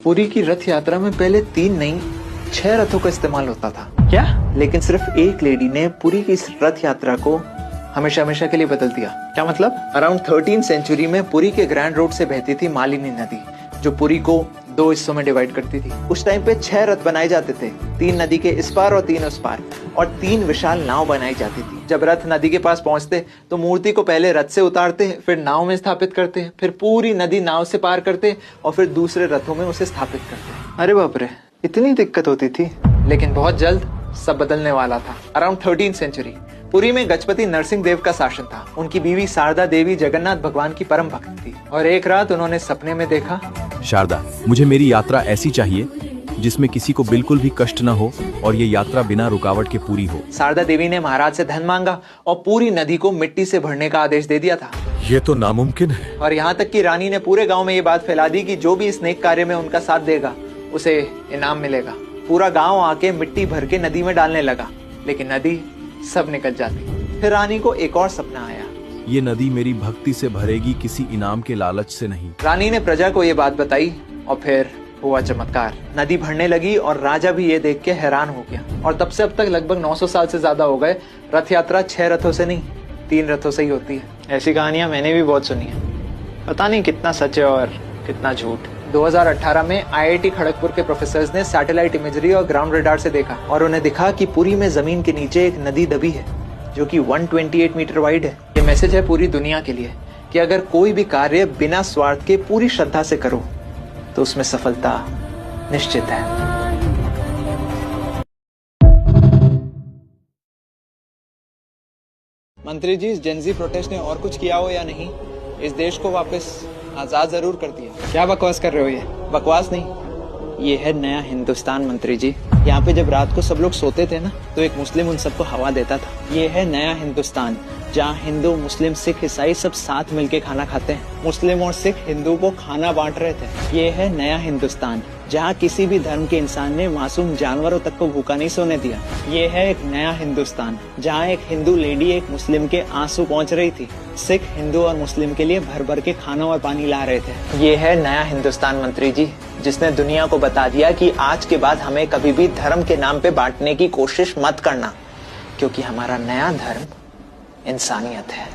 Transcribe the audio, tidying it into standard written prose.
पुरी की रथ यात्रा में पहले 3 नहीं 6 रथों का इस्तेमाल होता था। क्या? लेकिन सिर्फ एक लेडी ने पुरी की इस रथ यात्रा को हमेशा हमेशा के लिए बदल दिया। क्या मतलब? अराउंड 13th सेंचुरी में पुरी के ग्रैंड रोड से बहती थी मालिनी नदी, जो पुरी को 2 हिस्सों में डिवाइड करती थी। उस टाइम पे 6 रथ बनाए जाते थे, 3 नदी के इस पार और 3 उस पार, और 3 विशाल नाव बनाई जाती थी। जब रथ नदी के पास पहुंचते तो मूर्ति को पहले रथ से उतारते, फिर नाव में स्थापित करते, फिर पूरी नदी नाव से पार करते और फिर दूसरे रथों में उसे स्थापित करते। अरे बाप रे, इतनी दिक्कत होती थी। लेकिन बहुत जल्द सब बदलने वाला था। अराउंड 13th सेंचुरी पुरी में गजपति नरसिंह देव का शासन था। उनकी बीवी शारदा देवी जगन्नाथ भगवान की परम भक्त थी और एक रात उन्होंने सपने में देखा, शारदा, मुझे मेरी यात्रा ऐसी चाहिए जिसमें किसी को बिल्कुल भी कष्ट न हो और ये यात्रा बिना रुकावट के पूरी हो। शारदा देवी ने महाराज से धन मांगा और पूरी नदी को मिट्टी से भरने का आदेश दे दिया था। ये तो नामुमकिन है। और यहाँ तक कि रानी ने पूरे गांव में ये बात फैला दी कि जो भी इस नेक कार्य में उनका साथ देगा उसे इनाम मिलेगा। पूरा गांव आके मिट्टी भर के नदी में डालने लगा, लेकिन नदी सब निकल जाती। फिर रानी को एक और सपना आया, ये नदी मेरी भक्ति से भरेगी, किसी इनाम के लालच से नहीं। रानी ने प्रजा को ये बात बताई और फिर हुआ चमत्कार। नदी भरने लगी और राजा भी ये देख के हैरान हो गया। और तब से अब तक लगभग 900 साल से ज्यादा हो गए रथ यात्रा 6 रथों से नहीं 3 रथों से ही होती है। ऐसी कहानियां मैंने भी बहुत सुनी है, पता नहीं कितना सच है और कितना झूठ। 2018 में IIT खड़गपुर के प्रोफेसर्स ने सैटेलाइट इमेजरी और ग्राउंड रडार से देखा और उन्हें दिखा कि पुरी में जमीन के नीचे एक नदी दबी है जो कि 128 मीटर वाइड है। ये मैसेज है पूरी दुनिया के लिए कि अगर कोई भी कार्य बिना स्वार्थ के पूरी श्रद्धा से करो तो उसमें सफलता निश्चित है। मंत्री जी, इस जेनजी प्रोटेस्ट ने और कुछ किया हो या नहीं, इस देश को वापस आजाद जरूर कर दिया। क्या बकवास कर रहे हो? ये बकवास नहीं, ये है नया हिंदुस्तान मंत्री जी। यहाँ पे जब रात को सब लोग सोते थे ना, तो एक मुस्लिम उन सबको हवा देता था। ये है नया हिंदुस्तान, जहाँ हिंदू मुस्लिम सिख ईसाई सब साथ मिलके खाना खाते हैं। मुस्लिम और सिख हिंदू को खाना बांट रहे थे। ये है नया हिंदुस्तान, जहाँ किसी भी धर्म के इंसान ने मासूम जानवरों तक को भूखा नहीं सोने दिया। ये है एक नया हिंदुस्तान, जहाँ एक हिंदू लेडी एक मुस्लिम के आंसू पहुँच रही थी। सिख हिंदू और मुस्लिम के लिए भर भर के खाना और पानी ला रहे थे। ये है नया हिंदुस्तान मंत्री जी, जिसने दुनिया को बता दिया कि आज के बाद हमें कभी भी धर्म के नाम पे बांटने की कोशिश मत करना, क्योंकि हमारा नया धर्म इंसानियत है।